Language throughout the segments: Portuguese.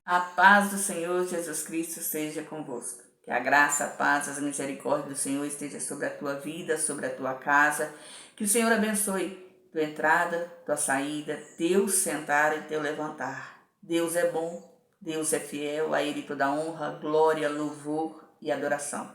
A paz do Senhor Jesus Cristo esteja convosco. Que a graça, a paz, as misericórdias do Senhor esteja sobre a tua vida, sobre a tua casa. Que o Senhor abençoe tua entrada, tua saída, teu sentar e teu levantar. Deus é bom, Deus é fiel, a Ele toda honra, glória, louvor e adoração.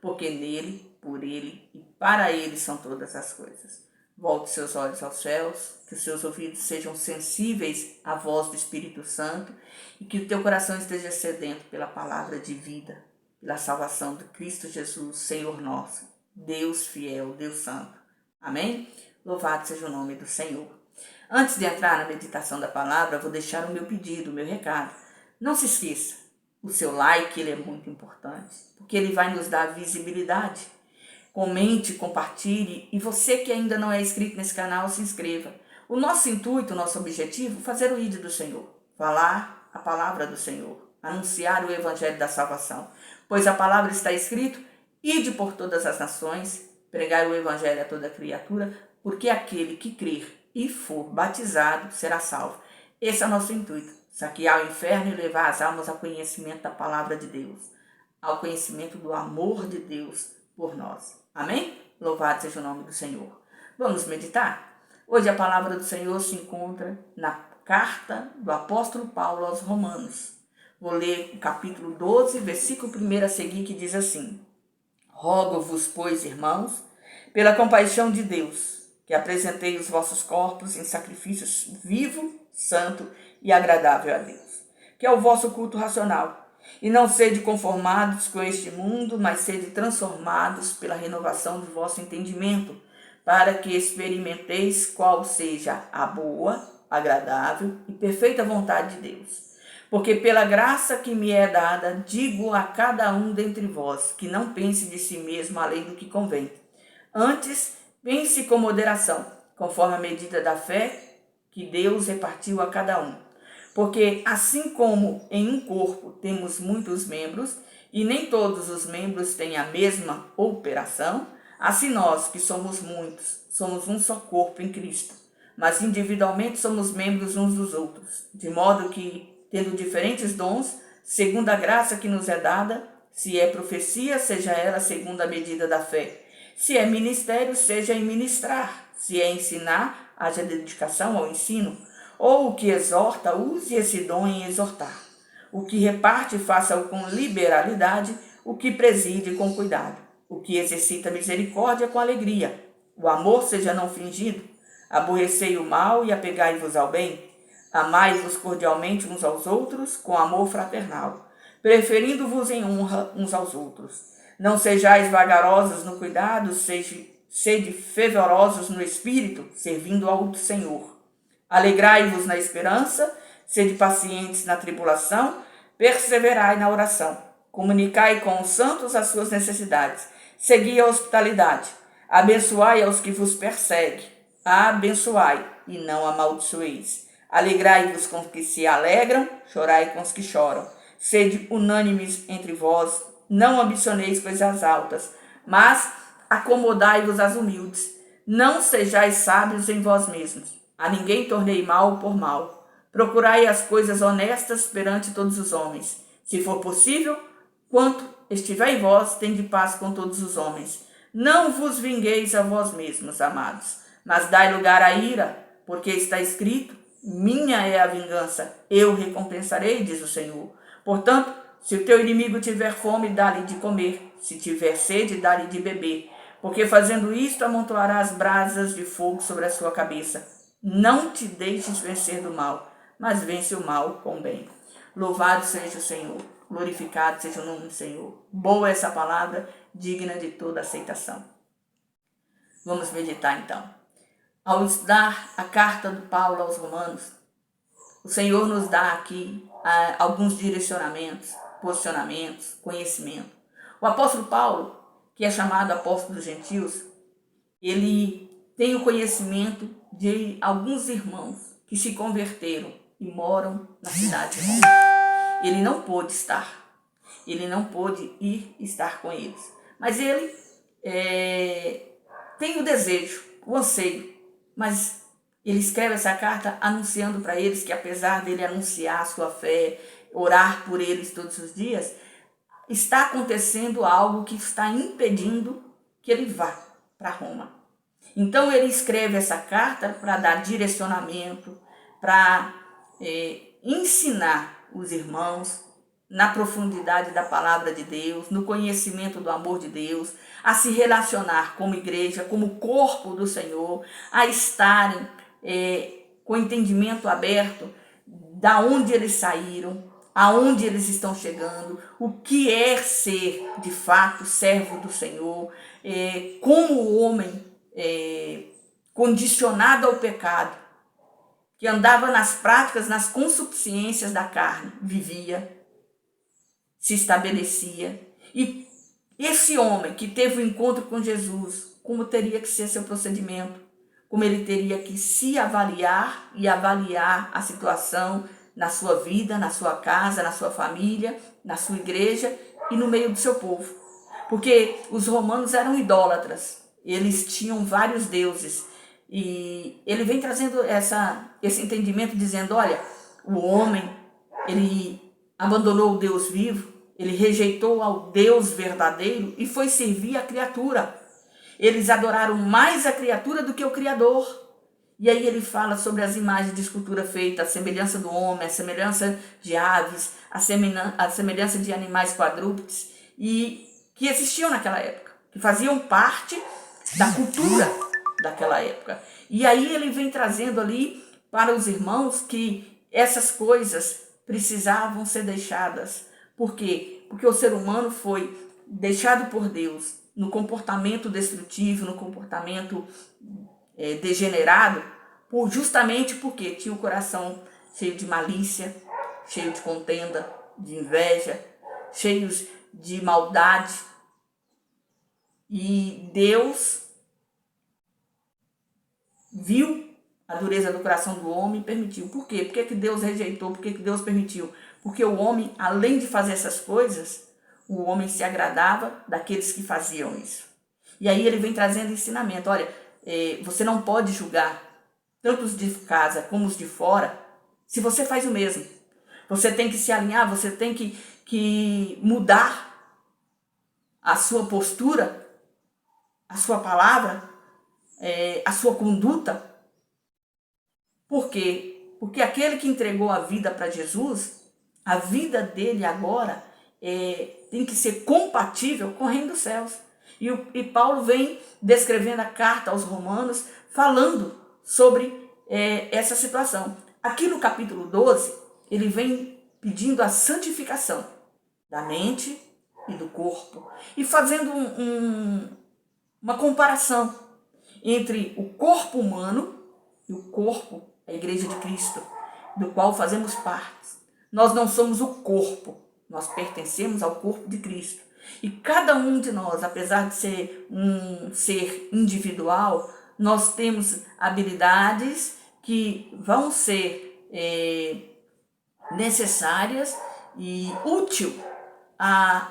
Porque nele, por Ele e para Ele são todas as coisas. Volte seus olhos aos céus, que os seus ouvidos sejam sensíveis à voz do Espírito Santo e que o teu coração esteja sedento pela palavra de vida, pela salvação de Cristo Jesus, Senhor nosso, Deus fiel, Deus santo. Amém? Louvado seja o nome do Senhor. Antes de entrar na meditação da palavra, vou deixar o meu pedido, o meu recado. Não se esqueça, o seu like ele é muito importante, porque ele vai nos dar visibilidade. Comente, compartilhe e você que ainda não é inscrito nesse canal, se inscreva. O nosso intuito, o nosso objetivo, é fazer o ídolo do Senhor, falar a palavra do Senhor, anunciar o evangelho da salvação, pois a palavra está escrito, ide por todas as nações, pregai o evangelho a toda criatura, porque aquele que crer e for batizado será salvo. Esse é o nosso intuito, saquear o inferno e levar as almas ao conhecimento da palavra de Deus, ao conhecimento do amor de Deus por nós. Amém? Louvado seja o nome do Senhor. Vamos meditar? Hoje a palavra do Senhor se encontra na carta do apóstolo Paulo aos Romanos. Vou ler o capítulo 12, versículo 1 a seguir, que diz assim: Rogo-vos, pois, irmãos, pela compaixão de Deus, que apresentei os vossos corpos em sacrifício vivo, santo e agradável a Deus, que é o vosso culto racional. E não sede conformados com este mundo, mas sede transformados pela renovação do vosso entendimento, para que experimenteis qual seja a boa, agradável e perfeita vontade de Deus. Porque pela graça que me é dada, digo a cada um dentre vós, que não pense de si mesmo além do que convém. Antes, pense com moderação, conforme a medida da fé que Deus repartiu a cada um. Porque assim como em um corpo temos muitos membros, e nem todos os membros têm a mesma operação, assim nós, que somos muitos, somos um só corpo em Cristo, mas individualmente somos membros uns dos outros, de modo que, tendo diferentes dons, segundo a graça que nos é dada, se é profecia, seja ela segundo a medida da fé, se é ministério, seja em ministrar, se é ensinar, haja dedicação ao ensino, ou o que exorta, use esse dom em exortar. O que reparte, faça-o com liberalidade, o que preside com cuidado. O que exercita misericórdia com alegria. O amor seja não fingido. Aborrecei o mal e apegai-vos ao bem. Amai-vos cordialmente uns aos outros com amor fraternal, preferindo-vos em honra uns aos outros. Não sejais vagarosos no cuidado, sede fervorosos no espírito, servindo ao Senhor. Alegrai-vos na esperança, sede pacientes na tribulação, perseverai na oração. Comunicai com os santos as suas necessidades. Segui a hospitalidade. Abençoai aos que vos perseguem. Abençoai e não amaldiçoeis. Alegrai-vos com os que se alegram, chorai com os que choram. Sede unânimes entre vós, não ambicioneis coisas altas, mas acomodai-vos às humildes. Não sejais sábios em vós mesmos. A ninguém tornei mal por mal. Procurai as coisas honestas perante todos os homens. Se for possível, quanto estiver em vós, tende paz com todos os homens. Não vos vingueis a vós mesmos, amados, mas dai lugar à ira, porque está escrito: minha é a vingança, eu recompensarei, diz o Senhor. Portanto, se o teu inimigo tiver fome, dá-lhe de comer. Se tiver sede, dá-lhe de beber. Porque fazendo isto, amontoarás brasas de fogo sobre a sua cabeça. Não te deixes vencer do mal, mas vence o mal com o bem. Louvado seja o Senhor, glorificado seja o nome do Senhor. Boa essa palavra, digna de toda aceitação. Vamos meditar então. Ao estudar a carta do Paulo aos Romanos, o Senhor nos dá aqui alguns direcionamentos, posicionamentos, conhecimento. O apóstolo Paulo, que é chamado apóstolo dos gentios, ele tem o conhecimento de alguns irmãos que se converteram e moram na cidade de Roma. Ele não pôde ir estar com eles, mas ele tem o desejo, o anseio, mas ele escreve essa carta anunciando para eles que, apesar dele anunciar a sua fé, orar por eles todos os dias, está acontecendo algo que está impedindo que ele vá para Roma. Então ele escreve essa carta para dar direcionamento, para ensinar os irmãos na profundidade da palavra de Deus, no conhecimento do amor de Deus, a se relacionar como igreja, como corpo do Senhor, a estarem com entendimento aberto da onde eles saíram, aonde eles estão chegando, o que é ser de fato servo do Senhor, como o homem condicionado ao pecado, que andava nas práticas, nas consuficiências da carne, vivia, se estabelecia. E esse homem que teve o encontro com Jesus, como teria que ser seu procedimento, como ele teria que se avaliar e avaliar a situação na sua vida, na sua casa, na sua família, na sua igreja e no meio do seu povo. Porque os romanos eram idólatras, eles tinham vários deuses. E ele vem trazendo esse entendimento, dizendo, olha, o homem, ele abandonou o Deus vivo, ele rejeitou ao Deus verdadeiro e foi servir a criatura. Eles adoraram mais a criatura do que o Criador. E aí ele fala sobre as imagens de escultura feita, a semelhança do homem, a semelhança de aves, a semelhança de animais quadrúpedes, e que existiam naquela época, que faziam parte da cultura daquela época. E aí ele vem trazendo ali para os irmãos que essas coisas precisavam ser deixadas. Por quê? Porque o ser humano foi deixado por Deus no comportamento destrutivo, no comportamento degenerado, justamente porque tinha o coração cheio de malícia, cheio de contenda, de inveja, cheios de maldade. E Deus viu a dureza do coração do homem e permitiu. Por quê? Por que Deus rejeitou? Por que Deus permitiu? Porque o homem, além de fazer essas coisas, o homem se agradava daqueles que faziam isso. E aí ele vem trazendo ensinamento. Olha, você não pode julgar tanto os de casa como os de fora se você faz o mesmo. Você tem que se alinhar, você tem que mudar a sua postura, a sua palavra, a sua conduta. Por quê? Porque aquele que entregou a vida para Jesus, a vida dele agora tem que ser compatível com o reino dos céus. E Paulo vem descrevendo a carta aos Romanos, falando sobre essa situação. Aqui no capítulo 12, ele vem pedindo a santificação da mente e do corpo, e fazendo uma comparação entre o corpo humano e o corpo, a igreja de Cristo, do qual fazemos parte. Nós não somos o corpo, nós pertencemos ao corpo de Cristo. E cada um de nós, apesar de ser um ser individual, nós temos habilidades que vão ser necessárias e útil à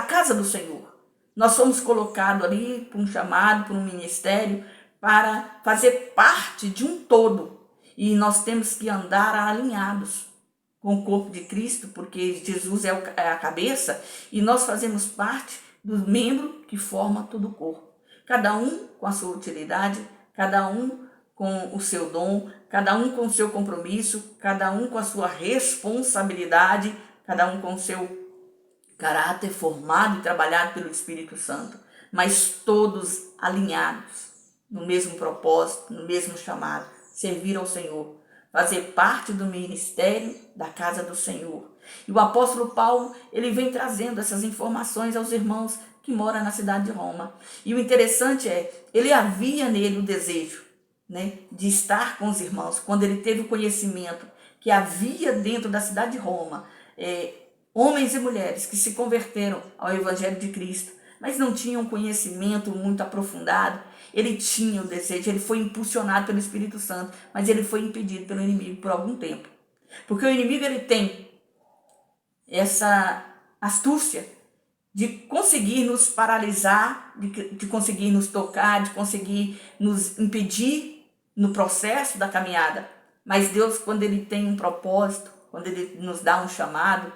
casa do Senhor. Nós somos colocados ali por um chamado, por um ministério, para fazer parte de um todo. E nós temos que andar alinhados com o corpo de Cristo, porque Jesus é a cabeça e nós fazemos parte do membro que forma todo o corpo. Cada um com a sua utilidade, cada um com o seu dom, cada um com o seu compromisso, cada um com a sua responsabilidade, cada um com o seu caráter formado e trabalhado pelo Espírito Santo, mas todos alinhados no mesmo propósito, no mesmo chamado, servir ao Senhor, fazer parte do ministério da casa do Senhor. E o apóstolo Paulo, ele vem trazendo essas informações aos irmãos que moram na cidade de Roma. E o interessante ele havia nele o desejo, de estar com os irmãos, quando ele teve o conhecimento que havia dentro da cidade de Roma homens e mulheres que se converteram ao Evangelho de Cristo, mas não tinham conhecimento muito aprofundado. Ele tinha o desejo, ele foi impulsionado pelo Espírito Santo, mas ele foi impedido pelo inimigo por algum tempo. Porque o inimigo ele tem essa astúcia de conseguir nos paralisar, de conseguir nos tocar, de conseguir nos impedir no processo da caminhada. Mas Deus, quando ele tem um propósito, quando Ele nos dá um chamado,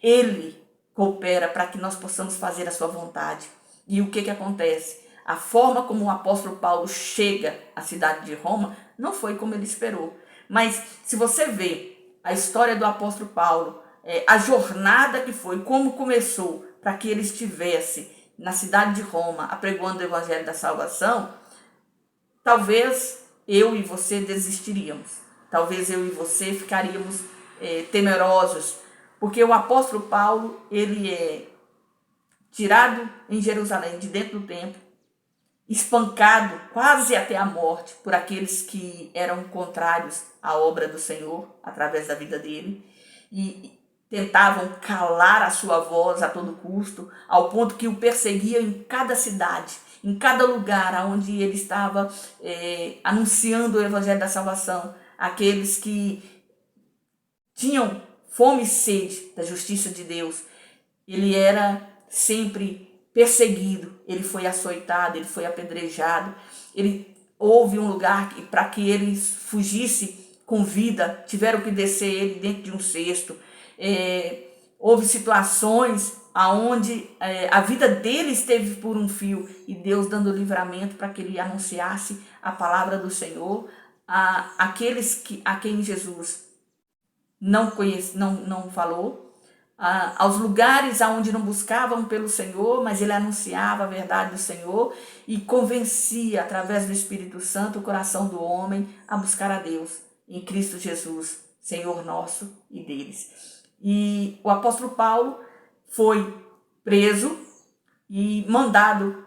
Ele coopera para que nós possamos fazer a sua vontade. E o que acontece? A forma como o apóstolo Paulo chega à cidade de Roma não foi como ele esperou. Mas se você vê a história do apóstolo Paulo, a jornada que foi, como começou para que ele estivesse na cidade de Roma apregoando o evangelho da salvação, talvez eu e você desistiríamos. Talvez eu e você ficaríamos temerosos, porque o apóstolo Paulo, ele é tirado em Jerusalém, de dentro do templo, espancado quase até a morte por aqueles que eram contrários à obra do Senhor, através da vida dele, e tentavam calar a sua voz a todo custo, ao ponto que o perseguiam em cada cidade, em cada lugar onde ele estava anunciando o evangelho da salvação, aqueles que tinham fome e sede da justiça de Deus. Ele era sempre perseguido, ele foi açoitado, ele foi apedrejado, houve um lugar para que ele fugisse com vida, tiveram que descer ele dentro de um cesto. Houve situações onde a vida dele esteve por um fio, e Deus dando livramento para que ele anunciasse a palavra do Senhor àqueles a quem Jesus não falou, aos lugares aonde não buscavam pelo Senhor, mas ele anunciava a verdade do Senhor e convencia através do Espírito Santo o coração do homem a buscar a Deus em Cristo Jesus, Senhor nosso e deles. E o apóstolo Paulo foi preso e mandado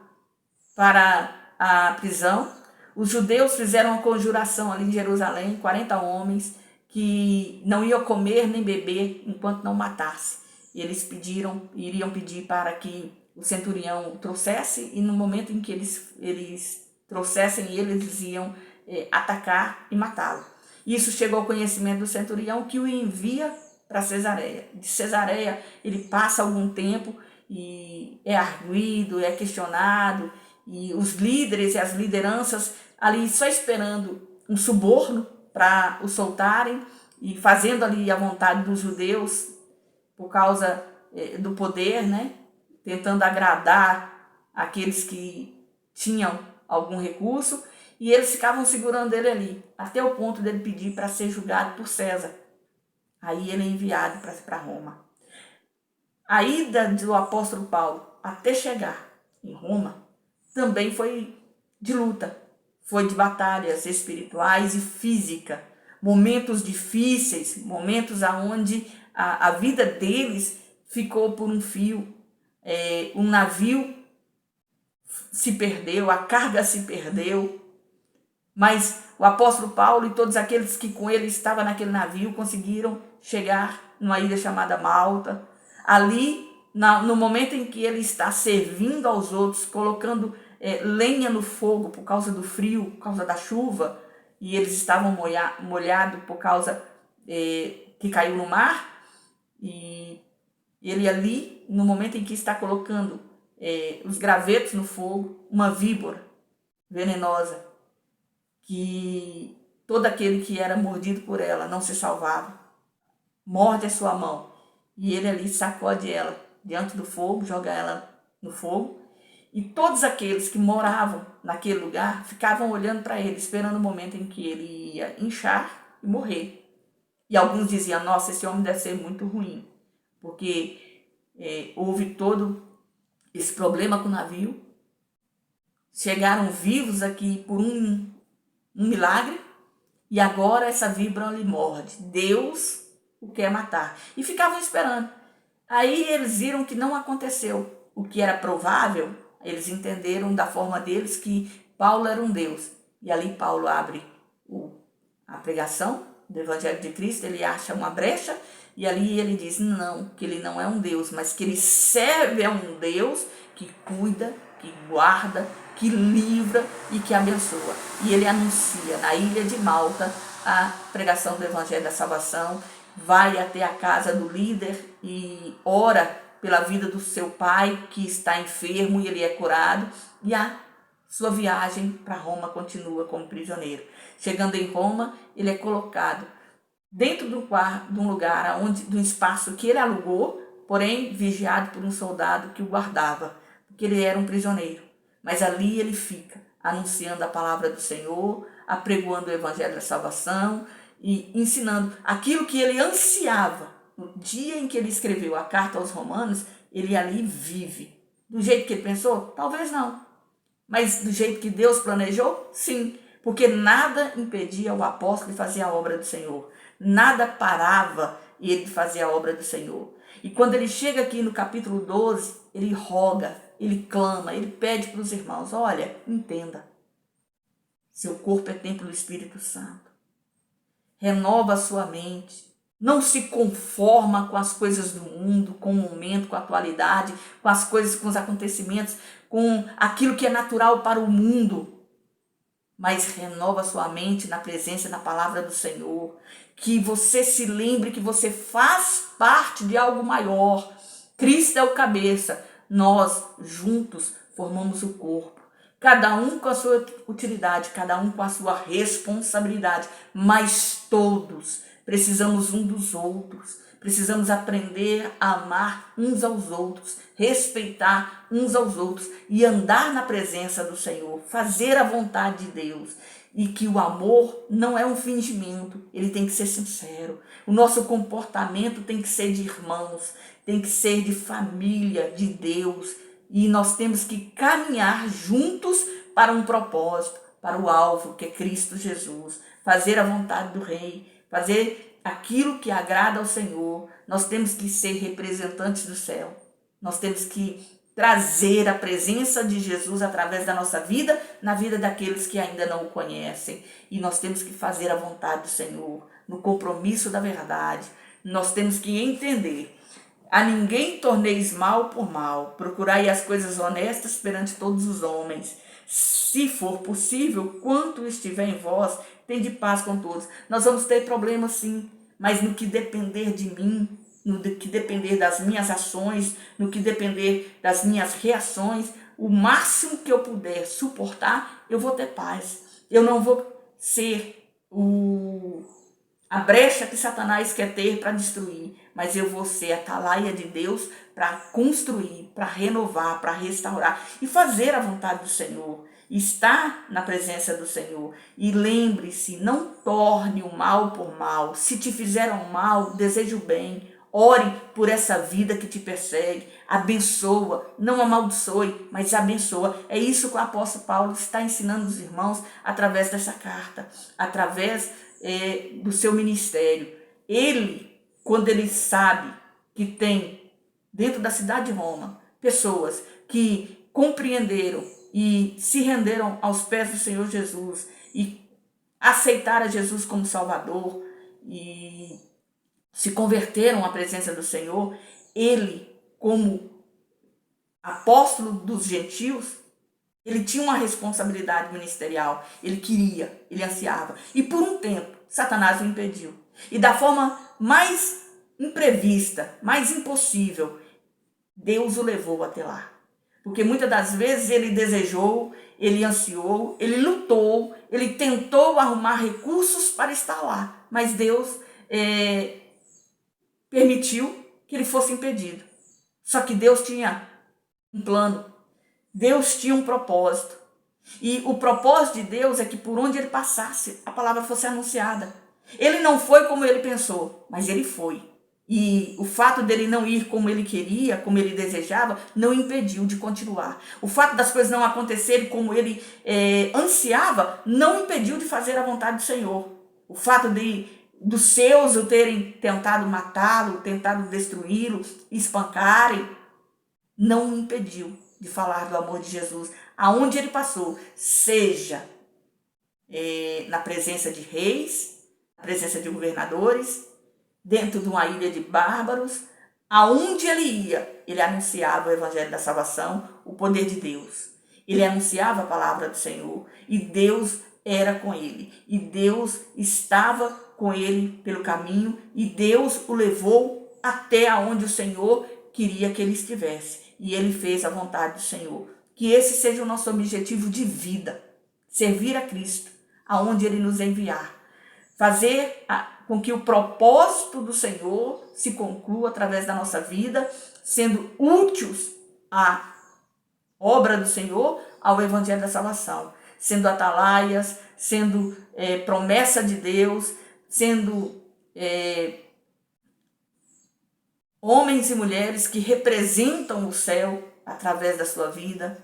para a prisão. Os judeus fizeram uma conjuração ali em Jerusalém, 40 homens, que não iam comer nem beber enquanto não matasse. E eles iriam pedir para que o centurião trouxesse, e no momento em que eles trouxessem, eles iam atacar e matá-lo. Isso chegou ao conhecimento do centurião, que o envia para Cesareia. De Cesareia ele passa algum tempo e é arguido, é questionado, e os líderes e as lideranças ali só esperando um suborno para o soltarem, e fazendo ali a vontade dos judeus por causa do poder, né? Tentando agradar aqueles que tinham algum recurso, e eles ficavam segurando ele ali, até o ponto dele pedir para ser julgado por César. Aí ele é enviado para Roma. A ida do apóstolo Paulo até chegar em Roma também foi de luta, foi de batalhas espirituais e física, momentos difíceis, momentos onde a vida deles ficou por um fio. Um navio se perdeu, a carga se perdeu, mas o apóstolo Paulo e todos aqueles que com ele estavam naquele navio conseguiram chegar numa ilha chamada Malta. Ali, no momento em que ele está servindo aos outros, colocando lenha no fogo por causa do frio, por causa da chuva, e eles estavam molhados por causa que caiu no mar, e ele ali, no momento em que está colocando os gravetos no fogo, uma víbora venenosa, que todo aquele que era mordido por ela não se salvava, morde a sua mão, e ele ali sacode ela diante do fogo, joga ela no fogo, e todos aqueles que moravam naquele lugar ficavam olhando para ele, esperando o momento em que ele ia inchar e morrer. E alguns diziam: nossa, esse homem deve ser muito ruim, porque houve todo esse problema com o navio, chegaram vivos aqui por um milagre, e agora essa víbora lhe morde. Deus o quer matar. E ficavam esperando. Aí eles viram que não aconteceu o que era provável. Eles entenderam da forma deles que Paulo era um Deus. E ali Paulo abre a pregação do Evangelho de Cristo, ele acha uma brecha, e ali ele diz não, que ele não é um Deus, mas que ele serve a um Deus que cuida, que guarda, que livra e que abençoa. E ele anuncia na ilha de Malta a pregação do Evangelho da salvação, vai até a casa do líder e ora pela vida do seu pai, que está enfermo, e ele é curado, e a sua viagem para Roma continua como prisioneiro. Chegando em Roma, ele é colocado dentro de um lugar, de um espaço que ele alugou, porém vigiado por um soldado que o guardava, porque ele era um prisioneiro. Mas ali ele fica, anunciando a palavra do Senhor, apregoando o evangelho da salvação e ensinando aquilo que ele ansiava. No dia em que ele escreveu a carta aos Romanos, ele ali vive. Do jeito que ele pensou? Talvez não. Mas do jeito que Deus planejou? Sim. Porque nada impedia o apóstolo de fazer a obra do Senhor. Nada parava ele de fazer a obra do Senhor. E quando ele chega aqui no capítulo 12, ele roga, ele clama, ele pede para os irmãos: olha, entenda. Seu corpo é templo do Espírito Santo. Renova a sua mente. Não se conforma com as coisas do mundo, com o momento, com a atualidade, com as coisas, com os acontecimentos, com aquilo que é natural para o mundo. Mas renova sua mente na presença e na palavra do Senhor. Que você se lembre que você faz parte de algo maior. Cristo é o cabeça. Nós, juntos, formamos o corpo. Cada um com a sua utilidade, cada um com a sua responsabilidade. Mas todos precisamos um dos outros. Precisamos aprender a amar uns aos outros, respeitar uns aos outros e andar na presença do Senhor, fazer a vontade de Deus. E que o amor não é um fingimento, ele tem que ser sincero. O nosso comportamento tem que ser de irmãos, tem que ser de família, de Deus. E nós temos que caminhar juntos para um propósito, para o alvo, que é Cristo Jesus. Fazer a vontade do Rei, fazer aquilo que agrada ao Senhor. Nós temos que ser representantes do céu. Nós temos que trazer a presença de Jesus através da nossa vida, na vida daqueles que ainda não o conhecem. E nós temos que fazer a vontade do Senhor, no compromisso da verdade. Nós temos que entender: a ninguém torneis mal por mal, procurai as coisas honestas perante todos os homens. Se for possível, quanto estiver em vós, tende paz com todos. Nós vamos ter problemas sim, mas no que depender de mim, no que depender das minhas ações, no que depender das minhas reações, o máximo que eu puder suportar, eu vou ter paz. Eu não vou ser a brecha que Satanás quer ter para destruir, mas eu vou ser a atalaia de Deus para construir, para renovar, para restaurar e fazer a vontade do Senhor. Estar na presença do Senhor. E lembre-se, não torne o mal por mal. Se te fizeram mal, deseje o bem. Ore por essa vida que te persegue. Abençoa, não amaldiçoe, mas abençoa. É isso que o apóstolo Paulo está ensinando os irmãos através dessa carta, através do seu ministério. Ele, quando ele sabe que tem dentro da cidade de Roma pessoas que compreenderam e se renderam aos pés do Senhor Jesus e aceitaram Jesus como Salvador e se converteram à presença do Senhor, ele, como apóstolo dos gentios, ele tinha uma responsabilidade ministerial, ele queria, ele ansiava. E por um tempo, Satanás o impediu. E da forma mais imprevista, mais impossível, Deus o levou até lá. Porque muitas das vezes ele desejou, ele ansiou, ele lutou, ele tentou arrumar recursos para estar lá. Mas Deus permitiu que ele fosse impedido. Só que Deus tinha um plano. Deus tinha um propósito. E o propósito de Deus é que por onde ele passasse, a palavra fosse anunciada. Ele não foi como ele pensou, mas ele foi. E o fato dele não ir como ele queria, como ele desejava, não impediu de continuar. O fato das coisas não acontecerem como ele ansiava, não impediu de fazer a vontade do Senhor. O fato dos seus o terem tentado matá-lo, tentado destruí-lo, espancarem, não o impediu de falar do amor de Jesus. Aonde ele passou, seja na presença de reis, na presença de governadores, dentro de uma ilha de bárbaros, aonde ele ia, ele anunciava o evangelho da salvação, o poder de Deus. Ele anunciava a palavra do Senhor e Deus era com ele. E Deus estava com ele pelo caminho e Deus o levou até aonde o Senhor queria que ele estivesse. E ele fez a vontade do Senhor. Que esse seja o nosso objetivo de vida, servir a Cristo, aonde ele nos enviar. fazer com que o propósito do Senhor se conclua através da nossa vida, sendo úteis à obra do Senhor, ao Evangelho da Salvação, sendo atalaias, sendo promessa de Deus, sendo homens e mulheres que representam o céu através da sua vida,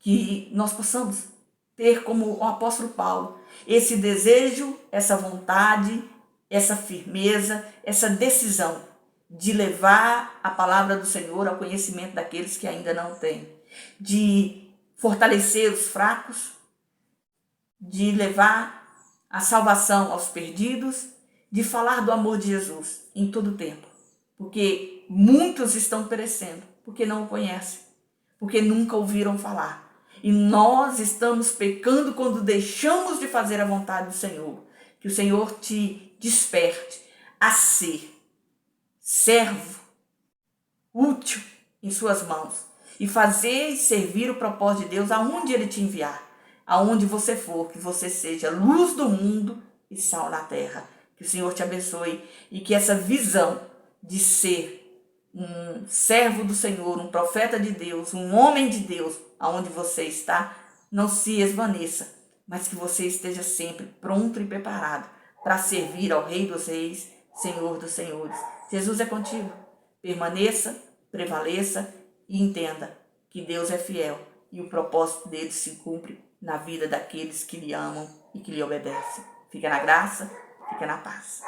que nós possamos ter como o apóstolo Paulo esse desejo, essa vontade, essa firmeza, essa decisão de levar a palavra do Senhor ao conhecimento daqueles que ainda não têm, de fortalecer os fracos, de levar a salvação aos perdidos, de falar do amor de Jesus em todo o tempo, porque muitos estão perecendo porque não o conhecem, porque nunca ouviram falar. E nós estamos pecando quando deixamos de fazer a vontade do Senhor. Que o Senhor te desperte a ser servo, útil em suas mãos e fazer e servir o propósito de Deus aonde Ele te enviar, aonde você for, que você seja luz do mundo e sal na terra. Que o Senhor te abençoe e que essa visão de ser um servo do Senhor, um profeta de Deus, um homem de Deus, aonde você está, não se esvaneça, mas que você esteja sempre pronto e preparado para servir ao Rei dos Reis, Senhor dos Senhores. Jesus é contigo. Permaneça, prevaleça e entenda que Deus é fiel e o propósito dele se cumpre na vida daqueles que lhe amam e que lhe obedecem. Fica na graça, fica na paz.